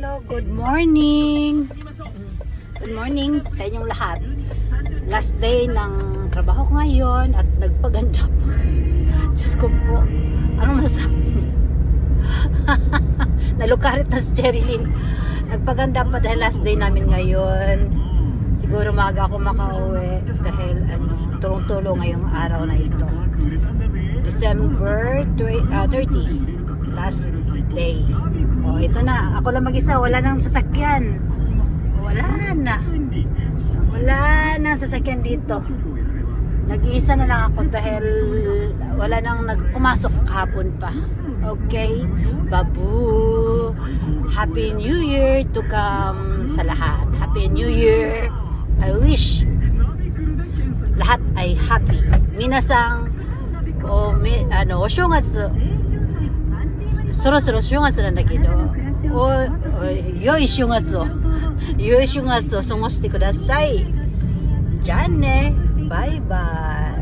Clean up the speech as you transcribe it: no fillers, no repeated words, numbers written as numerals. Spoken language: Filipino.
Hello, good morning. Good morning sa inyong lahat. Last day ng trabaho ko ngayon at nagpaganda pa. Diyos ko po, ano masabi? Nalukarit na si Cherilyn. Nagpaganda pa dahil last day namin ngayon. Siguro maaga ako makauwi dahil tulong-tulong ngayong araw na ito. December 30, last day. Oh, ito na. Ako lang mag-isa. Wala nang sasakyan. Wala na. Wala nang sasakyan dito. Nag-iisa na lang ako dahil wala nang pumasok kahapon pa. Okay? Babu! Happy New Year to come sa lahat. Happy New Year. I wish lahat ay happy. Minasang o shongatsu そろそろ正月なんだけど、良い正月を過ごしてください。じゃあね、バイバイ。